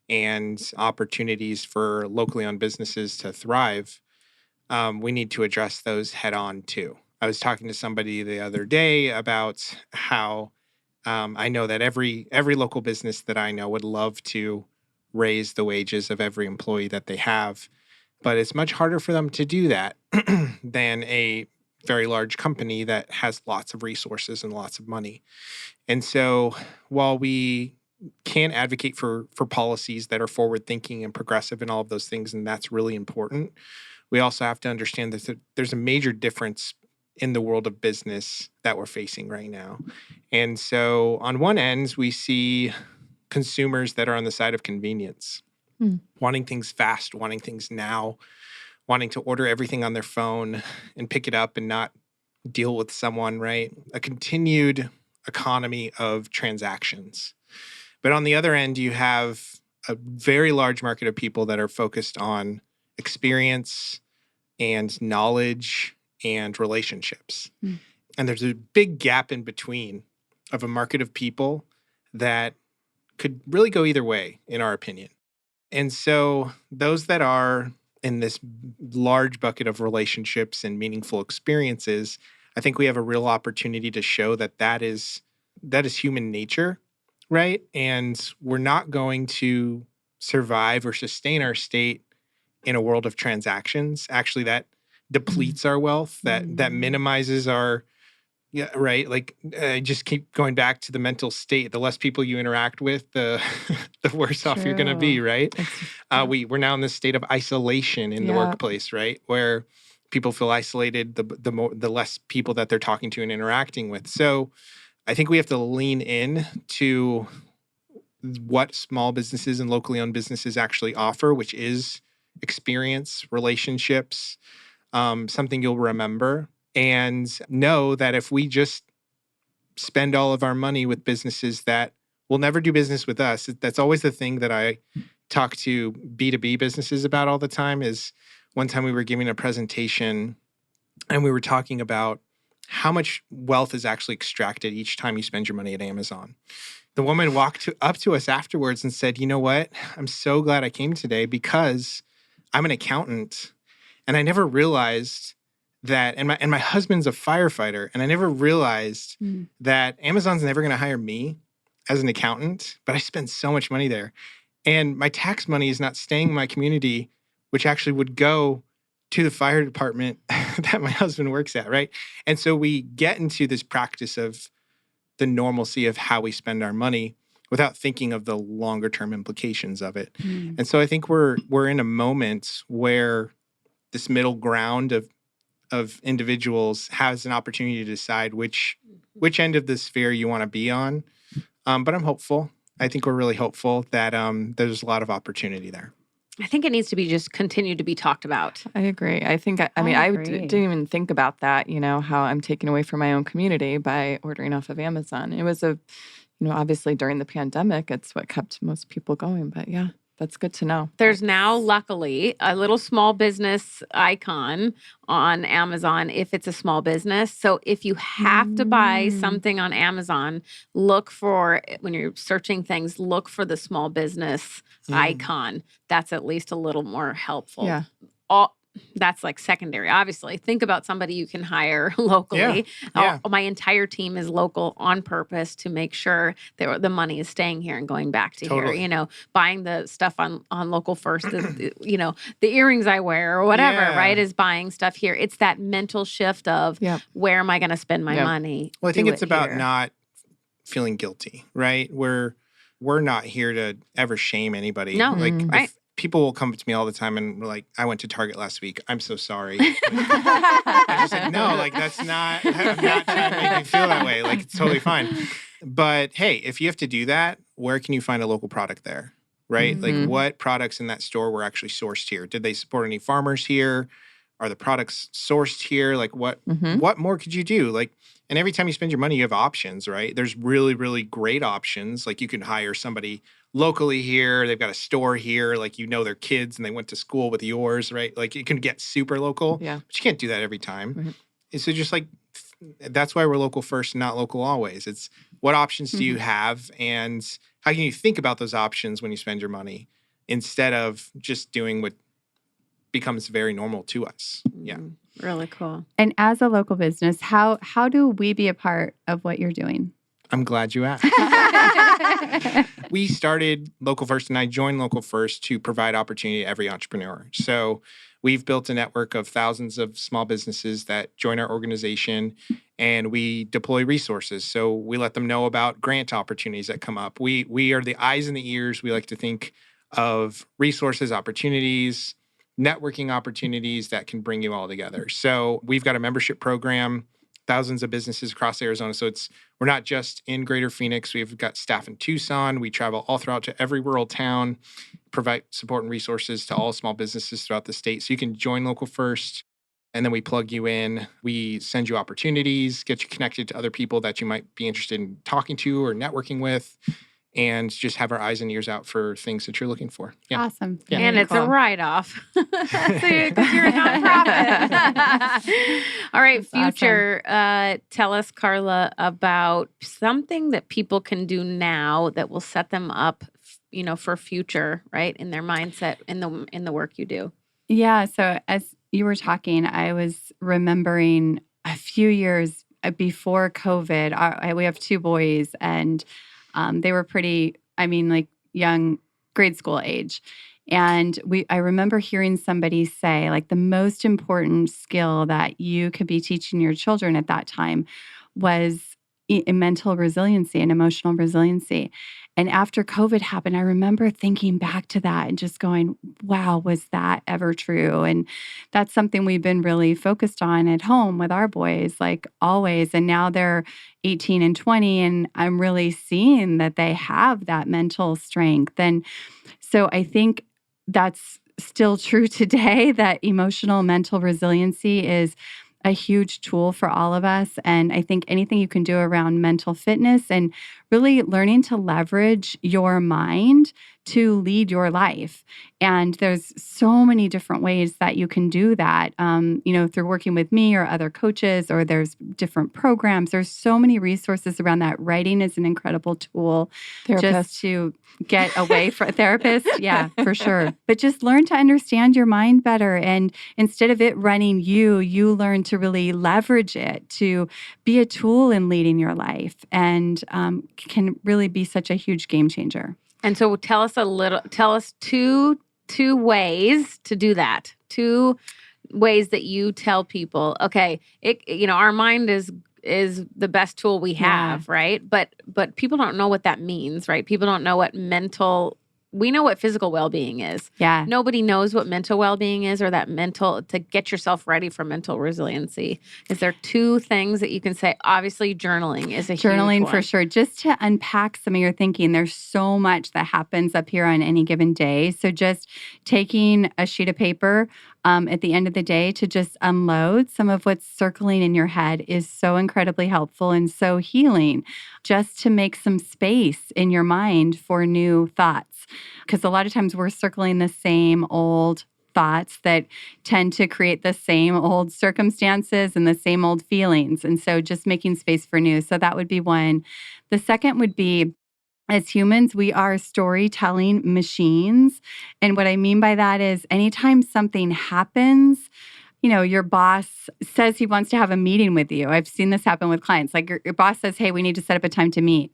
and opportunities for locally owned businesses to thrive, we need to address those head on too. I was talking to somebody the other day about how I know that every local business that I know would love to raise the wages of every employee that they have, but it's much harder for them to do that than a very large company that has lots of resources and lots of money. And so while we can advocate for policies that are forward thinking and progressive and all of those things, and that's really important, we also have to understand that there's a major difference in the world of business that we're facing right now. And so on one end, we see consumers that are on the side of convenience, wanting things fast, wanting things now, wanting to order everything on their phone and pick it up and not deal with someone, right? A continued economy of transactions. But on the other end, you have a very large market of people that are focused on experience and knowledge and relationships. And there's a big gap in between of a market of people that could really go either way, in our opinion. And so those that are in this large bucket of relationships and meaningful experiences, I think we have a real opportunity to show that is human nature, right? And we're not going to survive or sustain our state in a world of transactions. Actually, that depletes our wealth, that minimizes our, yeah, right. Like I just keep going back to the mental state. The less people you interact with, the the worse off you're going to be, right? We're now in this state of isolation in the workplace, right? Where people feel isolated, the less people that they're talking to and interacting with. So I think we have to lean in to what small businesses and locally owned businesses actually offer, which is experience, relationships, something you'll remember. And know that if we just spend all of our money with businesses that will never do business with us, that's always the thing that I talk to B2B businesses about all the time. Is one time we were giving a presentation and we were talking about how much wealth is actually extracted each time you spend your money at Amazon. The woman walked up to us afterwards and said, "You know what? I'm so glad I came today because I'm an accountant and I never realized that, and my husband's a firefighter, and I never realized that Amazon's never going to hire me as an accountant, but I spend so much money there. And my tax money is not staying in my community, which actually would go to the fire department that my husband works at, right?" And so we get into this practice of the normalcy of how we spend our money without thinking of the longer term implications of it. And so I think we're in a moment where this middle ground of individuals has an opportunity to decide which end of the sphere you want to be on. But I'm hopeful. I think we're really hopeful that there's a lot of opportunity there. I think it needs to be just continue to be talked about. I agree. I think, didn't even think about that, how I'm taken away from my own community by ordering off of Amazon. It was obviously during the pandemic, it's what kept most people going. But yeah, that's good to know. There's now, luckily, a little small business icon on Amazon if it's a small business. So if you have to buy something on Amazon, look for, when you're searching things, look for the small business icon. That's at least a little more helpful. Yeah. That's like secondary. Obviously, think about somebody you can hire locally. Yeah. My entire team is local on purpose to make sure that the money is staying here and going back to here. Buying the stuff on Local First, the earrings I wear or whatever, right, is buying stuff here. It's that mental shift of where am I going to spend my money? Well, I think it's about not feeling guilty, right? We're not here to ever shame anybody. No, right. People will come to me all the time and we're like, "I went to Target last week. I'm so sorry." I just like, no, like that's not, I'm not trying to make you feel that way. Like it's totally fine. But hey, if you have to do that, where can you find a local product there? Right? Like what products in that store were actually sourced here? Did they support any farmers here? Are the products sourced here? Like what more could you do? Like, and every time you spend your money, you have options, right? There's really, really great options. Like you can hire somebody locally here. They've got a store here. Like, their kids and they went to school with yours, right? Like you can get super local, but you can't do that every time. And so just like, that's why we're local first and not local always. It's what options do you have and how can you think about those options when you spend your money instead of just doing what becomes very normal to us. Yeah. Really cool. And as a local business, how do we be a part of what you're doing? I'm glad you asked. We started Local First, and I joined Local First to provide opportunity to every entrepreneur. So we've built a network of thousands of small businesses that join our organization, and we deploy resources. So we let them know about grant opportunities that come up. We are the eyes and the ears. We like to think of resources, opportunities, networking opportunities that can bring you all together. So we've got a membership program, thousands of businesses across Arizona. So we're not just in Greater Phoenix. We've got staff in Tucson. We travel all throughout to every rural town, provide support and resources to all small businesses throughout the state. So you can join Local First, and then we plug you in. We send you opportunities, get you connected to other people that you might be interested in talking to or networking with, and just have our eyes and ears out for things that you're looking for. Yeah. Awesome. Yeah. And it's a write-off because you're a nonprofit. All right, That's future. Tell us, Carla, about something that people can do now that will set them up, for future, right, in their mindset, in the work you do. Yeah. So as you were talking, I was remembering a few years before COVID. We have two boys, and they were pretty, like young, grade school age. And I remember hearing somebody say, like, the most important skill that you could be teaching your children at that time was mental resiliency and emotional resiliency. And after COVID happened, I remember thinking back to that and just going, wow, was that ever true? And that's something we've been really focused on at home with our boys, like always. And now they're 18 and 20, and I'm really seeing that they have that mental strength. And so I think that's still true today, that emotional mental resiliency is a huge tool for all of us. And I think anything you can do around mental fitness and really learning to leverage your mind to lead your life. And there's so many different ways that you can do that, through working with me or other coaches, or there's different programs. There's so many resources around that. Writing is an incredible tool just to get away from a therapist. Yeah, for sure. But just learn to understand your mind better. And instead of it running you learn to really leverage it to be a tool in leading your life, and can really be such a huge game changer. And so tell us two ways to do that. Two ways that you tell people, okay, our mind is the best tool we have, right? But people don't know what that means, right? People don't know what we know what physical well-being is. Yeah. Nobody knows what mental well-being is, or that to get yourself ready for mental resiliency. Is there two things that you can say? Obviously, journaling is a huge one. Journaling for sure. Just to unpack some of your thinking, there's so much that happens up here on any given day. So just taking a sheet of paper at the end of the day to just unload some of what's circling in your head is so incredibly helpful and so healing, just to make some space in your mind for new thoughts. Because a lot of times we're circling the same old thoughts that tend to create the same old circumstances and the same old feelings. And so just making space for new. So that would be one. The second would be, as humans, we are storytelling machines. And what I mean by that is anytime something happens, your boss says he wants to have a meeting with you. I've seen this happen with clients. Like your boss says, hey, we need to set up a time to meet.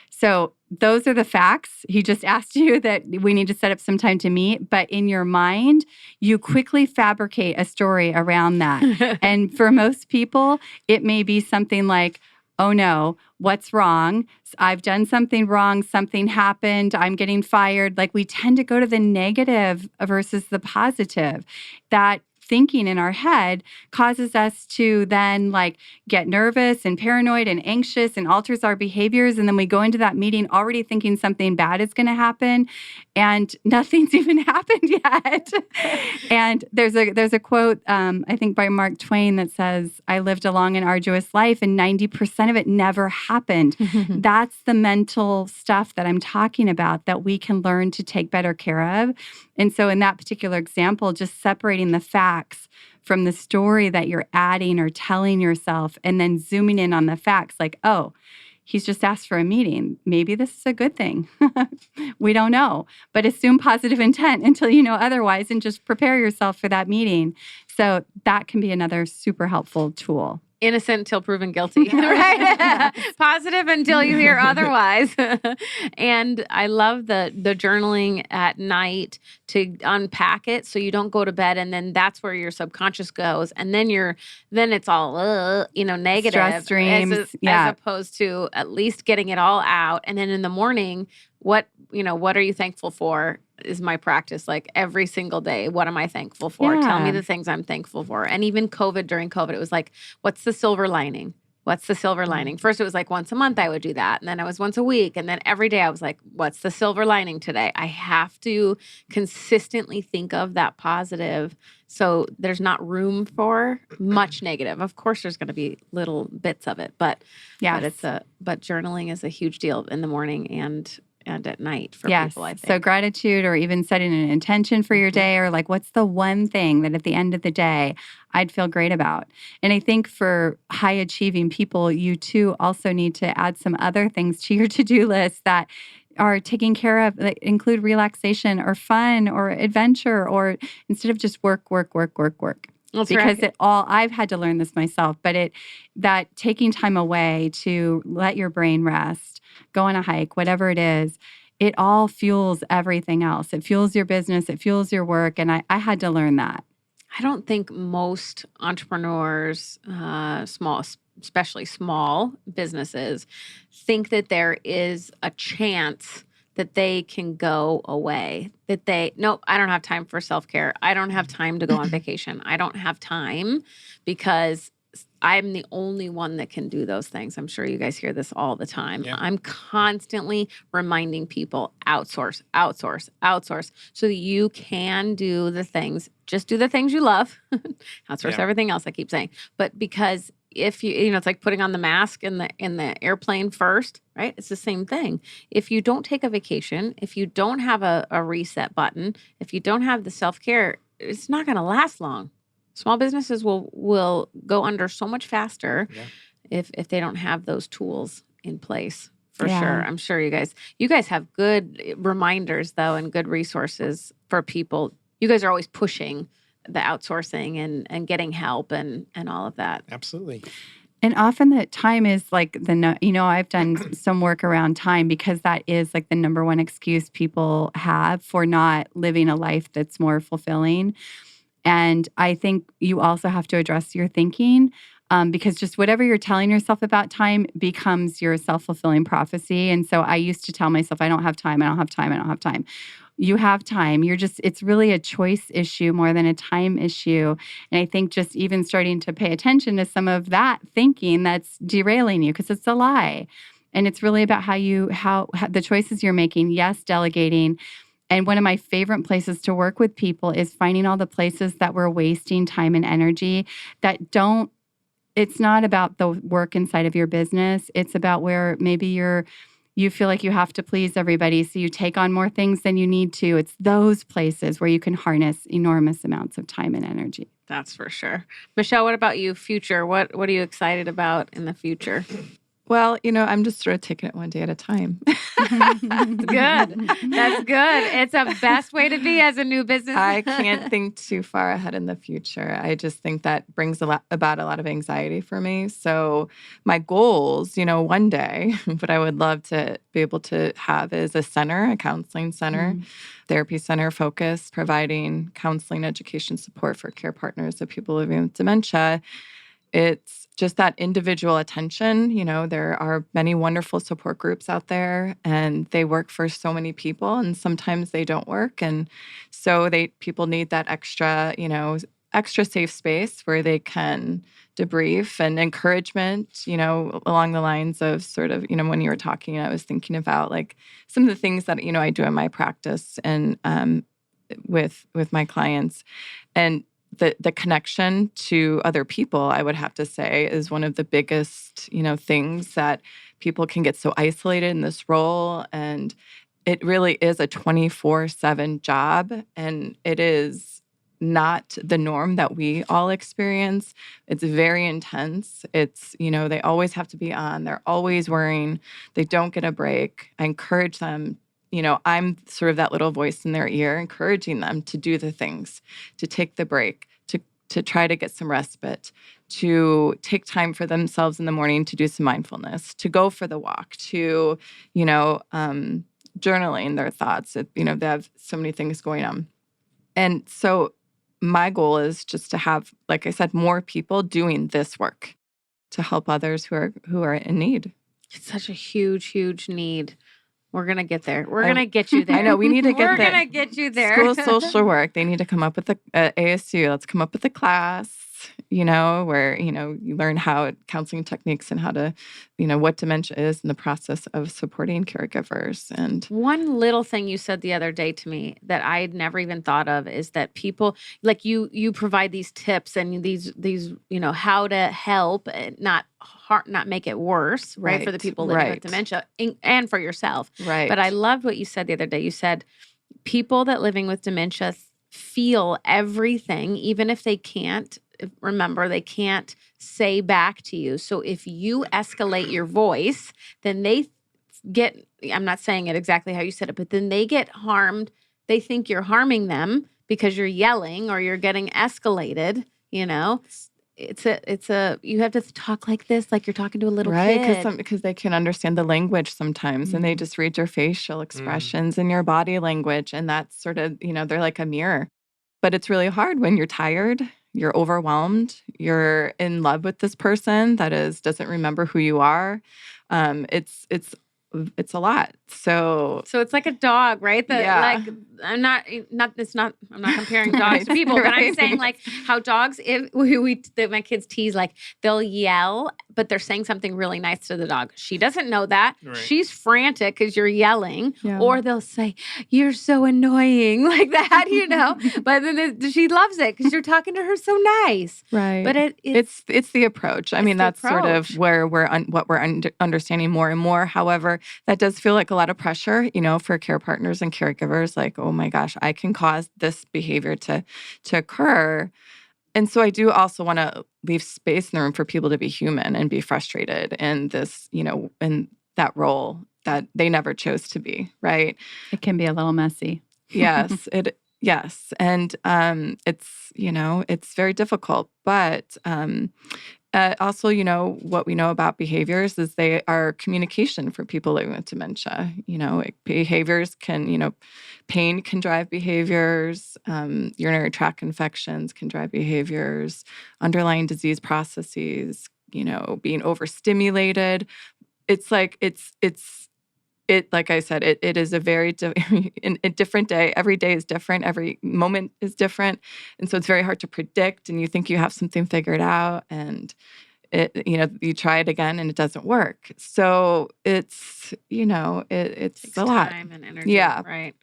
So those are the facts. He just asked you that we need to set up some time to meet. But in your mind, you quickly fabricate a story around that. And for most people, it may be something like, oh no, what's wrong? I've done something wrong. Something happened. I'm getting fired. Like, we tend to go to the negative versus the positive. That thinking in our head causes us to then get nervous and paranoid and anxious and alters our behaviors. And then we go into that meeting already thinking something bad is going to happen, and nothing's even happened yet. And there's a quote, I think by Mark Twain, that says, I lived a long and arduous life and 90% of it never happened. That's the mental stuff that I'm talking about that we can learn to take better care of. And so in that particular example, just separating the facts from the story that you're adding or telling yourself, and then zooming in on the facts, like, oh, he's just asked for a meeting. Maybe this is a good thing. We don't know. But assume positive intent until you know otherwise, and just prepare yourself for that meeting. So that can be another super helpful tool. Innocent until proven guilty, right? Positive until you hear otherwise. And I love the journaling at night to unpack it so you don't go to bed, and then that's where your subconscious goes, and then it's all negative, stress dreams, as opposed to at least getting it all out. And then in the morning, what are you thankful for is my practice. Like every single day, what am I thankful for? Yeah. Tell me the things I'm thankful for. And even during COVID, it was like, what's the silver lining? What's the silver lining? First, it was like once a month I would do that. And then it was once a week. And then every day I was like, what's the silver lining today? I have to consistently think of that positive, so there's not room for much negative. Of course, there's going to be little bits of it, but journaling is a huge deal in the morning and at night for people, I think. So gratitude, or even setting an intention for your day, or what's the one thing that at the end of the day I'd feel great about. And I think for high achieving people, you too also need to add some other things to your to-do list that are taken care of, that include relaxation or fun or adventure, or instead of just work. That's because right. I've had to learn this myself, but that taking time away to let your brain rest, go on a hike, whatever it is, it all fuels everything else. It fuels your business. It fuels your work. And I had to learn that. I don't think most entrepreneurs, especially small businesses, think that there is a chance that they can go away. Nope, I don't have time for self-care. I don't have time to go on vacation. I don't have time because I'm the only one that can do those things. I'm sure you guys hear this all the time. Yep. I'm constantly reminding people, outsource, outsource, outsource, so that you can do the things. Just do the things you love. Outsource everything else, I keep saying. But because if it's like putting on the mask in the airplane first, right? It's the same thing. If you don't take a vacation, if you don't have a reset button, if you don't have the self-care, it's not going to last long. Small businesses will go under so much faster if they don't have those tools in place, for sure. I'm sure you guys have good reminders, though, and good resources for people. You guys are always pushing the outsourcing and getting help and all of that. Absolutely. And often that time is like I've done some work around time because that is like the number one excuse people have for not living a life that's more fulfilling. And I think you also have to address your thinking because just whatever you're telling yourself about time becomes your self-fulfilling prophecy. And so I used to tell myself, I don't have time, I don't have time, I don't have time. You have time. It's really a choice issue more than a time issue. And I think just even starting to pay attention to some of that thinking that's derailing you because it's a lie. And it's really about how the choices you're making. Yes, delegating. And one of my favorite places to work with people is finding all the places that we're wasting time and energy it's not about the work inside of your business. It's about where maybe you feel like you have to please everybody, so you take on more things than you need to. It's those places where you can harness enormous amounts of time and energy. That's for sure. Michelle, what about you? Future, what are you excited about in the future? Well, I'm just sort of taking it one day at a time. That's good. That's good. It's a best way to be as a new business. I can't think too far ahead in the future. I just think that brings about a lot of anxiety for me. So my goals, one day, what I would love to be able to have is a counseling center, therapy center focused, providing counseling, education support for care partners of people living with dementia. It's just that individual attention. There are many wonderful support groups out there and they work for so many people and sometimes they don't work. And so people need that extra safe space where they can debrief and encouragement, along the lines of sort of, when you were talking, I was thinking about like some of the things that, I do in my practice and with my clients. And the connection to other people, I would have to say, is one of the biggest, things that people can get so isolated in this role. And it really is a 24/7 job. And it is not the norm that we all experience. It's very intense. It's, they always have to be on. They're always worrying. They don't get a break. I encourage them. I'm sort of that little voice in their ear, encouraging them to do the things, to take the break, to try to get some respite, to take time for themselves in the morning to do some mindfulness, to go for the walk, to, journaling their thoughts. They have so many things going on. And so my goal is just to have, like I said, more people doing this work to help others who are in need. It's such a huge, huge need. We're going to get there. We're going to get you there. I know. We need to get there. We're going to get you there. School social work. They need to come up with ASU. Let's come up with a class, where, you learn how counseling techniques and how to, what dementia is and the process of supporting caregivers. And one little thing you said the other day to me that I had never even thought of is that people like you provide these tips and these, how to help not make it worse, right? For the people living with dementia and for yourself. Right. But I loved what you said the other day. You said people that living with dementia feel everything, even if they can't say back to you. So if you escalate your voice, then they get, I'm not saying it exactly how you said it, but then they get harmed. They think you're harming them because you're yelling or you're getting escalated, you have to talk like this, like you're talking to a little right? kid. Because they can understand the language sometimes, and they just read your facial expressions and your body language, and that's sort of, they're like a mirror. But it's really hard when you're tired, you're overwhelmed, you're in love with this person that doesn't remember who you are. It's a lot. So it's like a dog, right? Like I'm not comparing dogs to people, but I'm saying like how dogs, my kids tease, like they'll yell, but they're saying something really nice to the dog. She doesn't know that. Right. She's frantic because you're yelling, or they'll say, "You're so annoying," like that, but then she loves it because you're talking to her so nice. Right. But it's the approach. I mean, that's sort of where we're understanding more and more. However, that does feel like a lot of pressure, for care partners and caregivers. Like, oh my gosh, I can cause this behavior to occur. And so I do also want to leave space in the room for people to be human and be frustrated in this, in that role that they never chose to be, right? It can be a little messy. Yes, yes. And it's very difficult. But also, what we know about behaviors is they are communication for people living with dementia. Behaviors can, pain can drive behaviors, urinary tract infections can drive behaviors, underlying disease processes, being overstimulated. It's like, like I said, it is a very a different day. Every day is different. Every moment is different. And so it's very hard to predict. And you think you have something figured out, and you try it again and it doesn't work. So it's, it's a lot. Time and energy. Yeah. Right.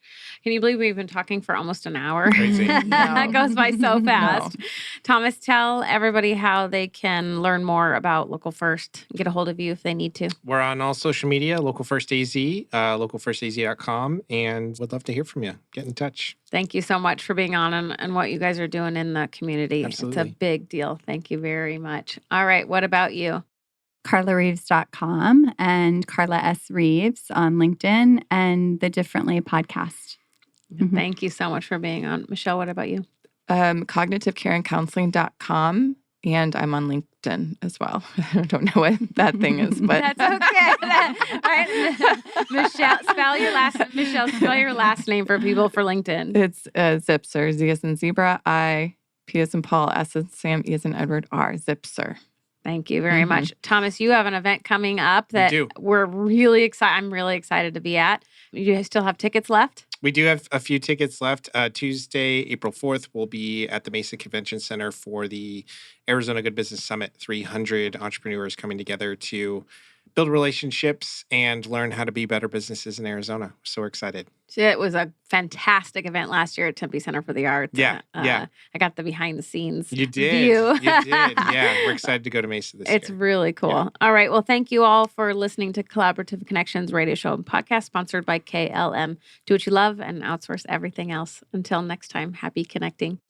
Can you believe we've been talking for almost an hour? Crazy. That goes by so fast. No. Thomas, tell everybody how they can learn more about Local First, get a hold of you if they need to. We're on all social media, Local First AZ, localfirstaz.com, and would love to hear from you. Get in touch. Thank you so much for being on and what you guys are doing in the community. Absolutely. It's a big deal. Thank you very much. All right. What about you? CarlaReeves.com and Carla S. Reeves on LinkedIn and the Differently podcast. Thank you so much for being on. Michelle, what about you? CognitiveCareandCounseling.com. And I'm on LinkedIn as well. I don't know what that thing is, but that's okay. Right? Michelle, spell your last name for people for LinkedIn. It's Zipser. Z as in zebra, I, P as in Paul, S as in Sam, E as in Edward, R. Zipser. Thank you very much. Thomas, you have an event coming up that we're really excited. I'm really excited to be at. You still have tickets left? We do have a few tickets left. Tuesday, April 4th, we'll be at the Mesa Convention Center for the Arizona Good Business Summit. 300 entrepreneurs coming together to build relationships and learn how to be better businesses in Arizona. So we're excited. It was a fantastic event last year at Tempe Center for the Arts. Yeah, yeah. I got the behind the scenes view. You did. Yeah, we're excited to go to Mesa this year. It's really cool. Yeah. All right. Well, thank you all for listening to Collaborative Connections radio show and podcast sponsored by KLM. Do what you love and outsource everything else. Until next time, happy connecting.